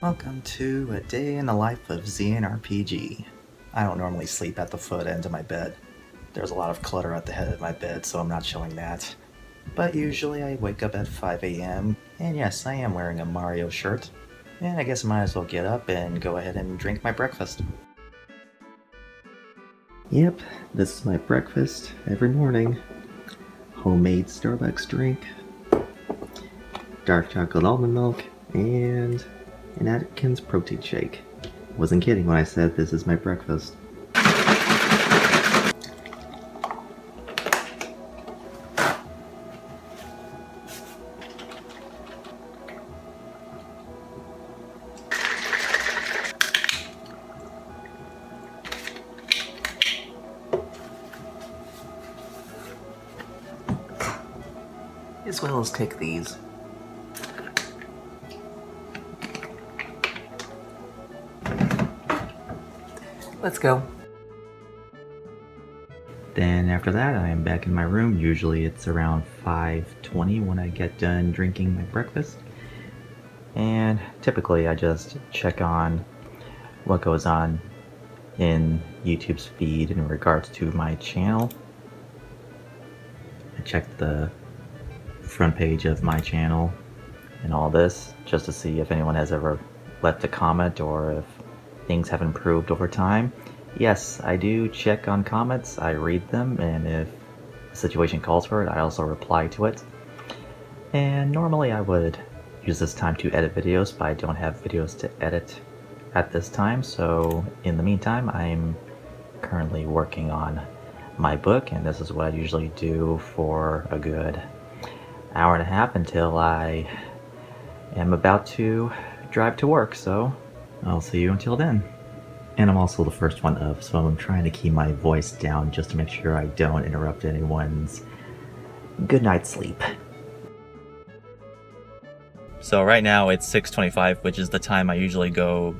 Welcome to a day in the life of XeanRPG. I don't normally sleep at the foot end of my bed. There's a lot of clutter at the head of my bed, so I'm not showing that. But usually I wake up at 5 a.m., and yes, I am wearing a Mario shirt. And I guess I might as well get up and go ahead and drink my breakfast. Yep, this is my breakfast every morning. Homemade Starbucks drink, dark chocolate almond milk, and an Atkins protein shake. Wasn't kidding when I said this is my breakfast. As well as take these. Let's go. Then after that, I am back in my room. Usually it's around 5:20 when I get done drinking my breakfast. And typically I just check on what goes on in YouTube's feed in regards to my channel. I check the front page of my channel and all this just to see if anyone has ever left a comment or if things have improved over time. Yes, I do check on comments, I read them, and if the situation calls for it, I also reply to it. And normally I would use this time to edit videos, but I don't have videos to edit at this time, so in the meantime, I'm currently working on my book, and this is what I usually do for a good hour and a half until I am about to drive to work, so I'll see you until then. And I'm also the first one up, so I'm trying to keep my voice down just to make sure I don't interrupt anyone's good night's sleep. So right now it's 6:25, which is the time I usually go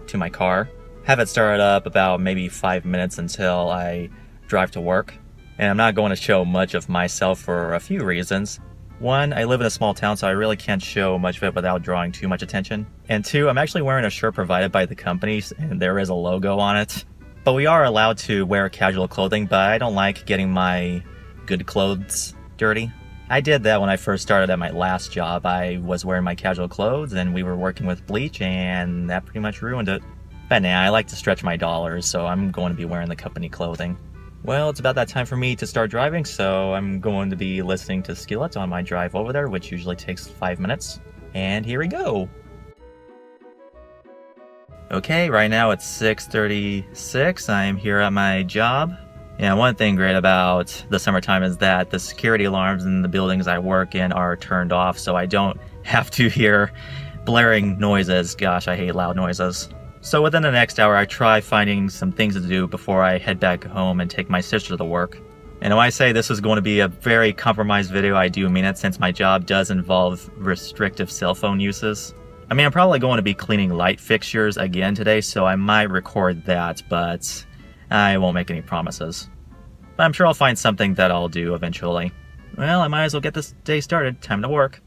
to my car. Have it started up about maybe 5 minutes until I drive to work. And I'm not going to show much of myself for a few reasons. One, I live in a small town, so I really can't show much of it without drawing too much attention. And two, I'm actually wearing a shirt provided by the company, and there is a logo on it. But we are allowed to wear casual clothing, but I don't like getting my good clothes dirty. I did that when I first started at my last job. I was wearing my casual clothes, and we were working with bleach, and that pretty much ruined it. But now I like to stretch my dollars, so I'm going to be wearing the company clothing. Well, it's about that time for me to start driving, so I'm going to be listening to Skillet on my drive over there, which usually takes 5 minutes. And here we go! Okay, right now it's 6:36. I'm here at my job. And one thing great about the summertime is that the security alarms in the buildings I work in are turned off, so I don't have to hear blaring noises. Gosh, I hate loud noises. So within the next hour, I try finding some things to do before I head back home and take my sister to work. And when I say this is going to be a very compromised video, I do mean it, since my job does involve restrictive cell phone uses. I mean, I'm probably going to be cleaning light fixtures again today, so I might record that, but I won't make any promises. But I'm sure I'll find something that I'll do eventually. Well, I might as well get this day started. Time to work.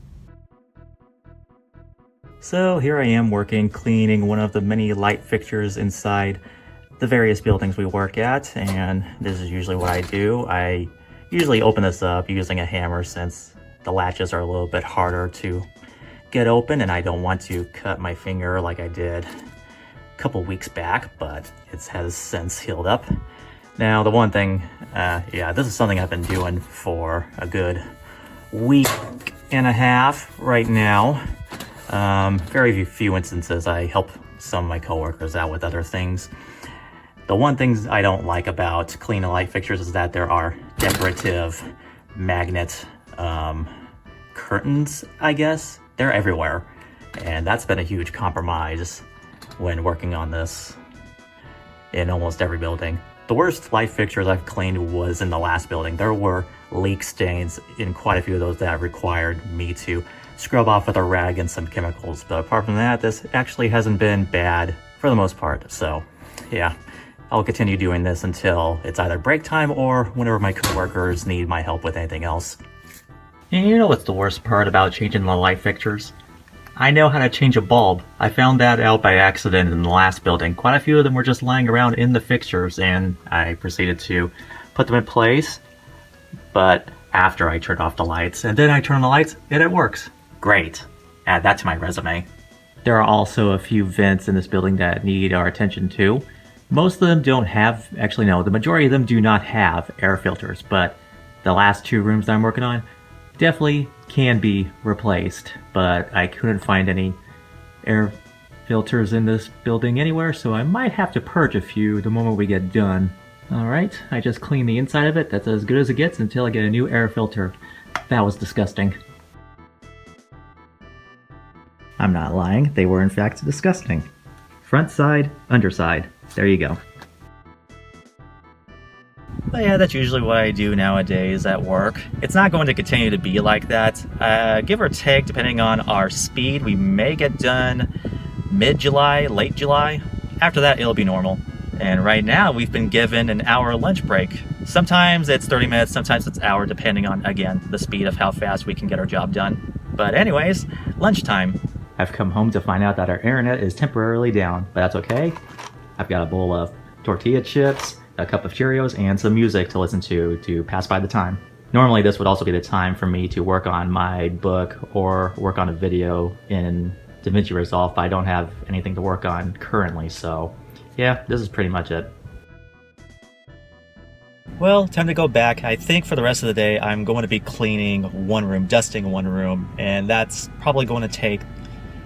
So here I am working, cleaning one of the many light fixtures inside the various buildings we work at, and this is usually what I do. I usually open this up using a hammer since the latches are a little bit harder to get open, and I don't want to cut my finger like I did a couple weeks back, but it has since healed up. Now the one thing, this is something I've been doing for a good week and a half right now. Very few instances I help some of my coworkers out with other things. The one thing I don't like about cleaning light fixtures is that there are decorative magnet curtains, I guess. They're everywhere, and that's been a huge compromise when working on this in almost every building. The worst light fixtures I've cleaned was in the last building. There were leak stains in quite a few of those that required me to scrub off with a rag and some chemicals, but apart from that, this actually hasn't been bad for the most part. So yeah, I'll continue doing this until it's either break time or whenever my coworkers need my help with anything else. And you know what's the worst part about changing the light fixtures? I know how to change a bulb. I found that out by accident in the last building. Quite a few of them were just lying around in the fixtures, and I proceeded to put them in place. But after I turned off the lights, and then I turn on the lights, and it works. Great. Add that to my resume. There are also a few vents in this building that need our attention too. Most of them don't have, actually no, the majority of them do not have air filters, but the last 2 rooms that I'm working on definitely can be replaced, but I couldn't find any air filters in this building anywhere, so I might have to purge a few the moment we get done. Alright, I just cleaned the inside of it. That's as good as it gets until I get a new air filter. That was disgusting. I'm not lying, they were in fact disgusting. Front side, underside. There you go. But yeah, that's usually what I do nowadays at work. It's not going to continue to be like that. Give or take, depending on our speed, we may get done mid-July, late July. After that, it'll be normal. And right now, we've been given an hour lunch break. Sometimes it's 30 minutes, sometimes it's an hour, depending on, again, the speed of how fast we can get our job done. But anyways, lunchtime. I've come home to find out that our internet is temporarily down, but that's okay. I've got a bowl of tortilla chips, a cup of Cheerios, and some music to listen to pass by the time. Normally this would also be the time for me to work on my book or work on a video in DaVinci Resolve, but I don't have anything to work on currently, so yeah, this is pretty much it. Well, time to go back. I think for the rest of the day I'm going to be cleaning one room, dusting one room, and that's probably going to take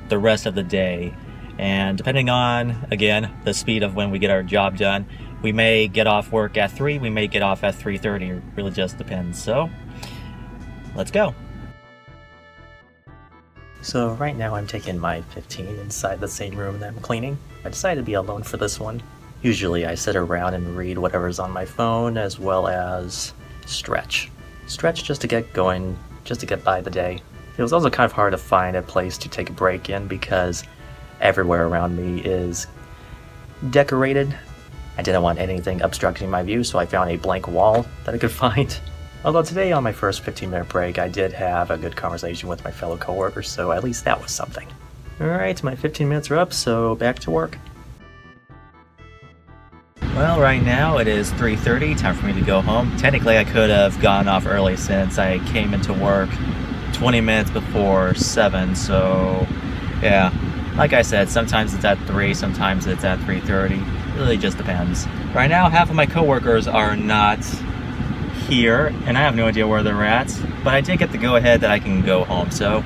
the rest of the day. And depending on, again, the speed of when we get our job done, we may get off work at 3, we may get off at 3:30, it really just depends. So, let's go. So right now I'm taking my 15 inside the same room that I'm cleaning. I decided to be alone for this one. Usually I sit around and read whatever's on my phone as well as stretch. Stretch just to get going, just to get by the day. It was also kind of hard to find a place to take a break in because everywhere around me is decorated. I didn't want anything obstructing my view, so I found a blank wall that I could find. Although today on my first 15-minute break, I did have a good conversation with my fellow coworkers, so at least that was something. Alright, my 15 minutes are up, so back to work. Well, right now it is 3:30, time for me to go home. Technically, I could have gone off early since I came into work 20 minutes before 7, so yeah. Like I said, sometimes it's at 3, sometimes it's at 3:30. It really just depends. Right now, half of my coworkers are not here, and I have no idea where they're at, but I did get the go-ahead that I can go home, so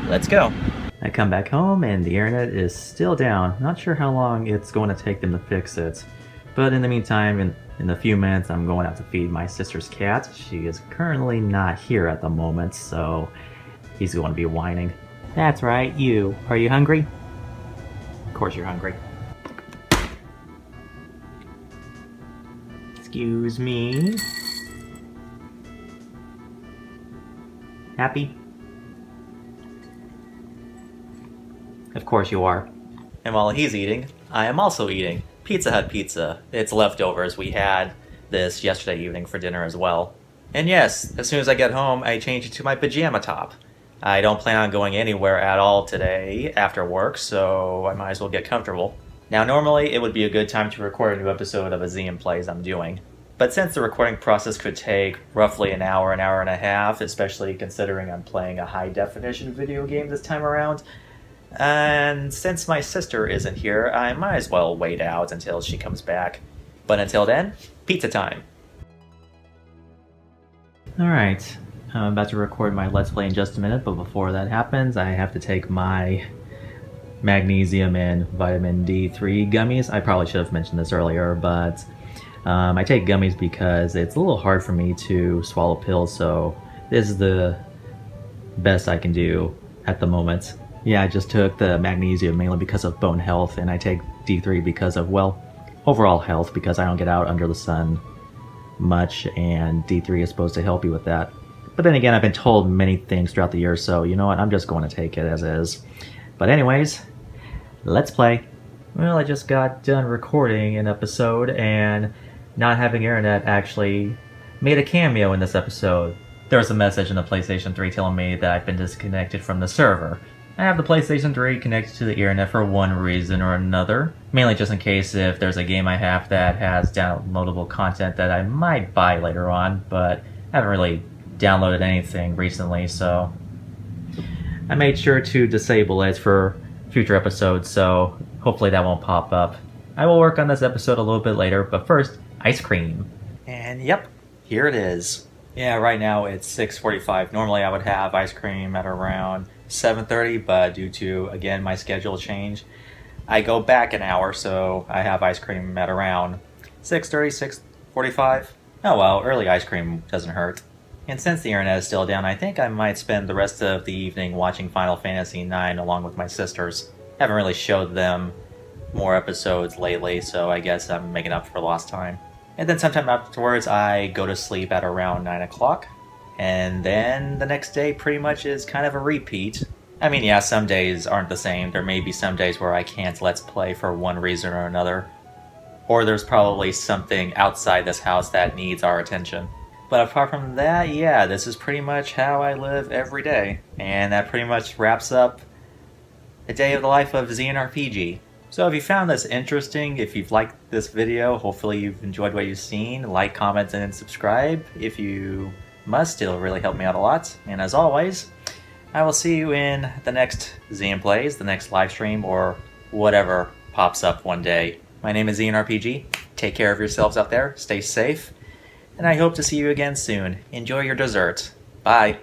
let's go. I come back home and the internet is still down. Not sure how long it's going to take them to fix it. But in the meantime, in a few minutes, I'm going out to feed my sister's cat. She is currently not here at the moment, so he's going to be whining. That's right, you. Are you hungry? Of course you're hungry. Excuse me. Happy? Of course you are. And while he's eating, I am also eating Pizza Hut pizza. It's leftovers. We had this yesterday evening for dinner as well. And yes, as soon as I get home, I change it to my pajama top. I don't plan on going anywhere at all today after work, so I might as well get comfortable. Now normally it would be a good time to record a new episode of a Xean Plays I'm doing. But since the recording process could take roughly an hour and a half, especially considering I'm playing a high definition video game this time around, and since my sister isn't here, I might as well wait out until she comes back. But until then, pizza time! Alright, I'm about to record my Let's Play in just a minute, but before that happens, I have to take my magnesium and vitamin D3 gummies. I probably should have mentioned this earlier, but I take gummies because it's a little hard for me to swallow pills, so this is the best I can do at the moment. Yeah, I just took the magnesium mainly because of bone health, and I take D3 because of, well, overall health, because I don't get out under the sun much, and D3 is supposed to help you with that. But then again, I've been told many things throughout the year, so you know what, I'm just going to take it as is. But anyways, let's play. Well, I just got done recording an episode, and not having internet actually made a cameo in this episode. There was a message in the PlayStation 3 telling me that I've been disconnected from the server. I have the PlayStation 3 connected to the internet for one reason or another. Mainly just in case if there's a game I have that has downloadable content that I might buy later on, but I haven't really downloaded anything recently, so I made sure to disable it for future episodes, so hopefully that won't pop up. I will work on this episode a little bit later, but first, ice cream. And yep, here it is. Yeah, right now it's 6:45. Normally I would have ice cream at around 7:30, but due to, again, my schedule change, I go back an hour, so I have ice cream at around 6:30, 6:45. Oh well, early ice cream doesn't hurt. And since the internet is still down, I think I might spend the rest of the evening watching Final Fantasy IX along with my sisters. Haven't really showed them more episodes lately, so I guess I'm making up for lost time. And then sometime afterwards, I go to sleep at around 9 o'clock. And then the next day pretty much is kind of a repeat. I mean, yeah, some days aren't the same. There may be some days where I can't Let's Play for one reason or another. Or there's probably something outside this house that needs our attention. But apart from that, yeah, this is pretty much how I live every day. And that pretty much wraps up a day of the life of XeanRPG. So if you found this interesting, if you've liked this video, hopefully you've enjoyed what you've seen. Like, comment, and subscribe if you must. It'll really help me out a lot. And as always, I will see you in the next Xean Plays, the next live stream, or whatever pops up one day. My name is XeanRPG. Take care of yourselves out there. Stay safe. And I hope to see you again soon. Enjoy your dessert. Bye.